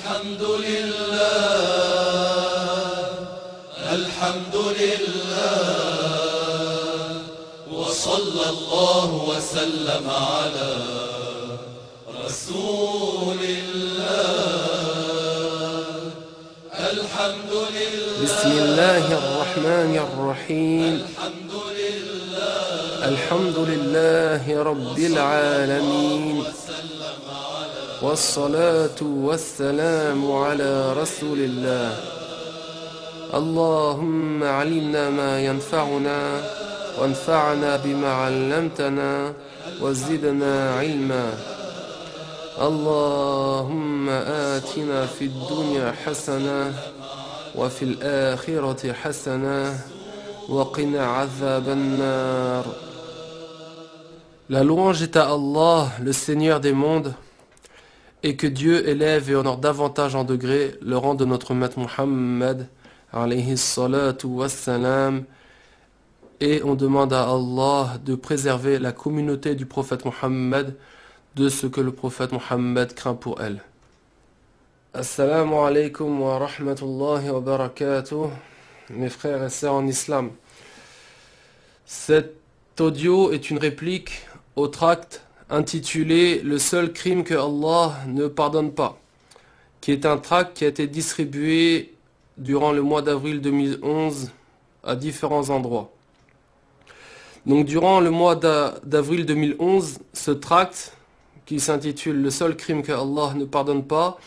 الحمد لله الحمد لله وصلى الله وسلم على رسول الله الحمد لله بسم الله الرحمن الرحيم الحمد لله رب العالمين والصلاة والسلام على رسول الله اللهم علمنا ما ينفعنا وانفعنا بما علمتنا وزدنا علما اللهم آتنا في الدنيا حسنة وفي الآخرة حسنة وقنا عذاب النار. La louange est à Allah, le Seigneur des mondes, et que Dieu élève et honore davantage en degré le rang de notre maître Muhammad, alayhi salatu wassalam, et on demande à Allah de préserver la communauté du prophète Muhammad de ce que le prophète Muhammad craint pour elle. Assalamu alaikum wa rahmatullahi wa barakatuh, mes frères et sœurs en islam. Cet audio est une réplique au tract intitulé « Le seul crime que Allah ne pardonne pas », qui est un tract qui a été distribué durant le mois d'avril 2011 à différents endroits. Donc durant le mois d'avril 2011, ce tract, qui s'intitule « Le seul crime que Allah ne pardonne pas »,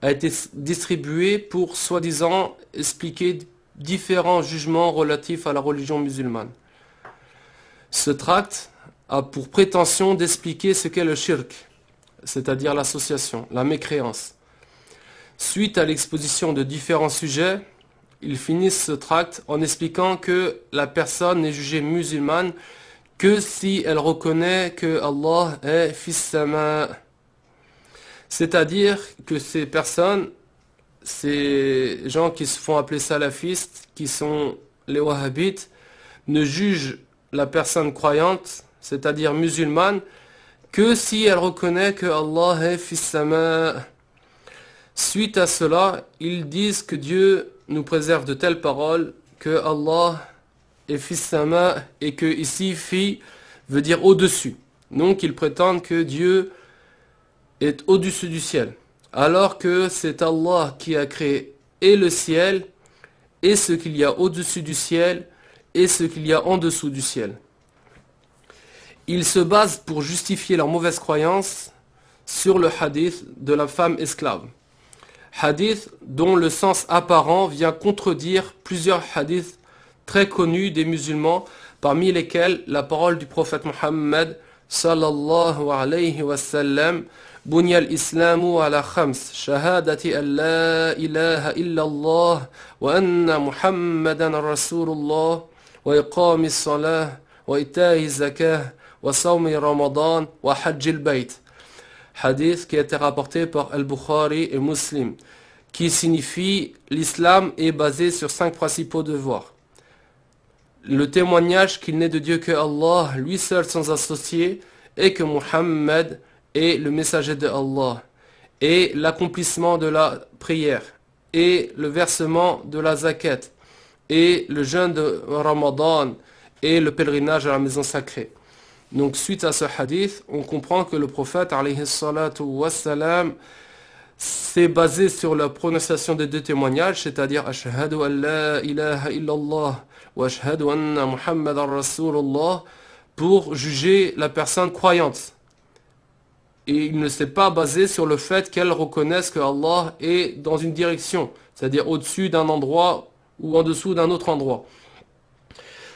a été distribué pour soi-disant expliquer différents jugements relatifs à la religion musulmane. Ce tract a pour prétention d'expliquer ce qu'est le shirk, c'est-à-dire l'association, la mécréance. Suite à l'exposition de différents sujets, ils finissent ce tract en expliquant que la personne n'est jugée musulmane que si elle reconnaît que Allah est fis sama. C'est-à-dire que ces personnes, ces gens qui se font appeler salafistes, qui sont les wahhabites, ne jugent la personne croyante, c'est-à-dire musulmane, que si elle reconnaît que Allah est fis sama. Suite à cela, ils disent que Dieu nous préserve de telles paroles, que Allah est fis sama et que ici fi veut dire au-dessus. Donc ils prétendent que Dieu est au-dessus du ciel, alors que c'est Allah qui a créé et le ciel, et ce qu'il y a au-dessus du ciel, et ce qu'il y a en dessous du ciel. Ils se basent pour justifier leur mauvaise croyance sur le hadith de la femme esclave. Hadith dont le sens apparent vient contredire plusieurs hadiths très connus des musulmans, parmi lesquels la parole du prophète Muhammad sallallahu alayhi wa sallam: بني الإسلام على خمس شهادة أن لا إله إلا الله وأن محمدا رسول الله وإقام الصلاة وإيتاء الزكاة وصوم رمضان وحج البيت. Hadith qui a été rapporté par Al-Bukhari et Muslim, qui signifie l'islam est basé sur 5 principaux devoirs. Le témoignage qu'il n'est de Dieu que Allah, lui seul sans associé, et que Muhammad est le messager de Allah, et l'accomplissement de la prière, et le versement de la zakat, et le jeûne de Ramadan, et le pèlerinage à la maison sacrée. Donc suite à ce hadith, on comprend que le prophète alayhi salatu wassalam s'est basé sur la prononciation des 2 témoignages, c'est-à-dire ashhadu an la ilaha illallah wa ashhadu anna muhammadan rasulullah, pour juger la personne croyante. Et il ne s'est pas basé sur le fait qu'elle reconnaisse que Allah est dans une direction, c'est-à-dire au-dessus d'un endroit ou en dessous d'un autre endroit.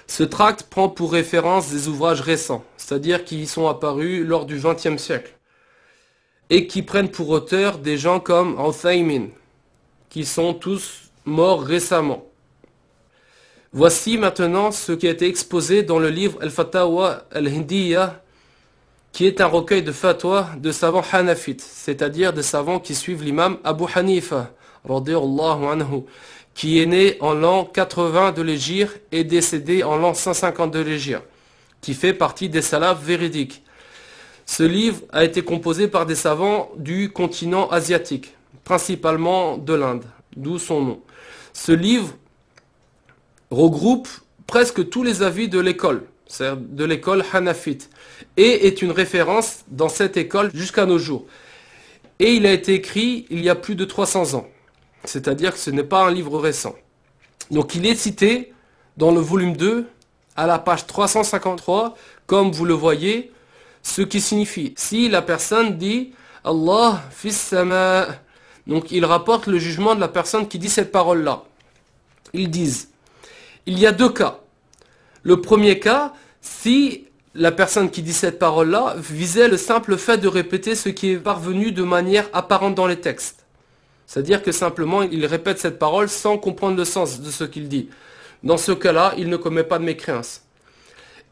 Ce tract prend pour référence des ouvrages récents, c'est-à-dire qui sont apparus lors du XXe siècle, et qui prennent pour auteur des gens comme Uthaymin, qui sont tous morts récemment. Voici maintenant ce qui a été exposé dans le livre Al-Fatawa Al-Hindiyya, qui est un recueil de fatwa de savants hanafites, c'est-à-dire des savants qui suivent l'imam Abu Hanifa, radiyallahu anhu, qui est né en l'an 80 de l'Hégire et décédé en l'an 150 de l'Hégire, qui fait partie des salafs véridiques. Ce livre a été composé par des savants du continent asiatique, principalement de l'Inde, d'où son nom. Ce livre regroupe presque tous les avis de l'école, c'est-à-dire de l'école hanafite, et est une référence dans cette école jusqu'à nos jours. Et il a été écrit il y a plus de 300 ans, c'est-à-dire que ce n'est pas un livre récent. Donc il est cité dans le volume 2, à la page 353, comme vous le voyez, ce qui signifie, si la personne dit « Allah fis sama », donc il rapporte le jugement de la personne qui dit cette parole-là. Ils disent, il y a deux cas. Le premier cas, si la personne qui dit cette parole-là visait le simple fait de répéter ce qui est parvenu de manière apparente dans les textes. C'est-à-dire que simplement, il répète cette parole sans comprendre le sens de ce qu'il dit. Dans ce cas-là, il ne commet pas de mécréance.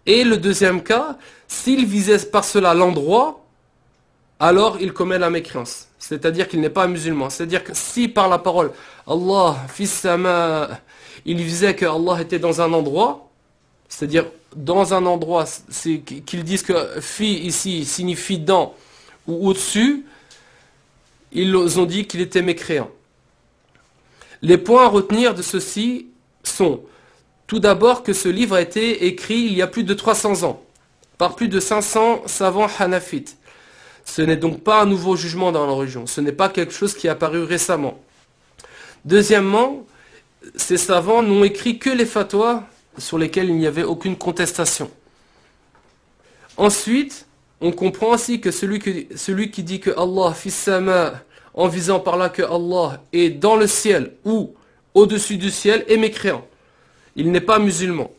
Et le deuxième cas, s'il visait par cela l'endroit, alors il commet la mécréance. C'est-à-dire qu'il n'est pas musulman. C'est-à-dire que si par la parole Allah fis sama, il visait que Allah était dans un endroit, c'est-à-dire dans un endroit, c'est qu'ils disent que fi ici signifie dans ou au-dessus, ils ont dit qu'il était mécréant. Les points à retenir de ceci sont, tout d'abord, que ce livre a été écrit il y a plus de 300 ans, par plus de 500 savants hanafites. Ce n'est donc pas un nouveau jugement dans la religion, ce n'est pas quelque chose qui est apparu récemment. Deuxièmement, ces savants n'ont écrit que les fatwas sur lesquels il n'y avait aucune contestation. Ensuite, on comprend aussi que celui qui dit que Allah fis sama, en visant par là que Allah est dans le ciel ou au-dessus du ciel, est mécréant. Il n'est pas musulman.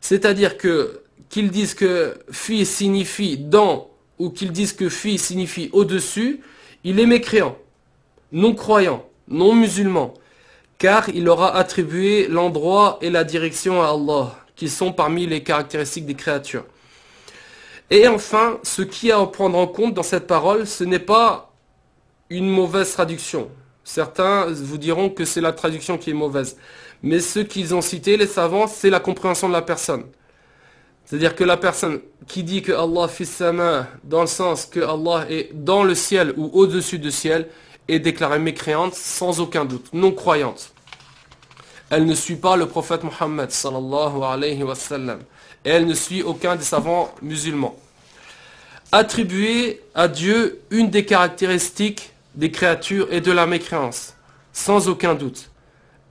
C'est-à-dire que qu'ils disent que fi signifie dans ou qu'ils disent que fi signifie au-dessus, il est mécréant, non-croyant, non-musulman, car il aura attribué l'endroit et la direction à Allah, qui sont parmi les caractéristiques des créatures. Et enfin, ce qui est à prendre en compte dans cette parole, ce n'est pas une mauvaise traduction. Certains vous diront que c'est la traduction qui est mauvaise. Mais ce qu'ils ont cité, les savants, c'est la compréhension de la personne. C'est-à-dire que la personne qui dit que Allah fis sama, dans le sens que Allah est dans le ciel ou au-dessus du ciel, est déclarée mécréante sans aucun doute, non croyante. Elle ne suit pas le prophète Mohammed sallallahu alayhi wa sallam. Et elle ne suit aucun des savants musulmans. Attribuer à Dieu une des caractéristiques des créatures est de la mécréance, sans aucun doute.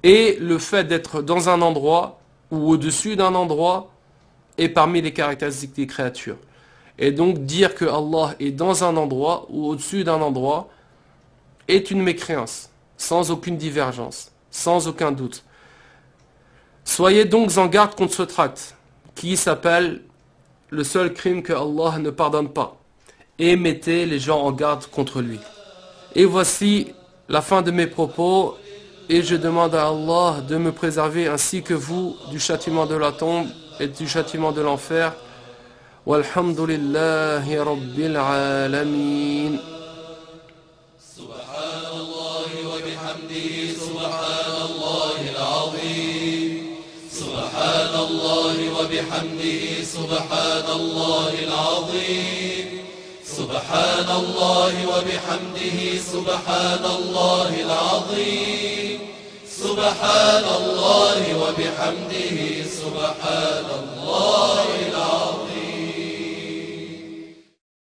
Et le fait d'être dans un endroit ou au-dessus d'un endroit est parmi les caractéristiques des créatures. Et donc dire que Allah est dans un endroit ou au-dessus d'un endroit est une mécréance, sans aucune divergence, sans aucun doute. Soyez donc en garde contre ce tract, qui s'appelle le seul crime que Allah ne pardonne pas, et mettez les gens en garde contre lui. Et voici la fin de mes propos, et je demande à Allah de me préserver ainsi que vous du châtiment de la tombe et du châtiment de l'enfer. Walhamdulillahi Rabbil Alamin. سبحان الله وبحمده سبحان الله العظيم سبحان الله وبحمده سبحان الله العظيم سبحان الله وبحمده سبحان الله العظيم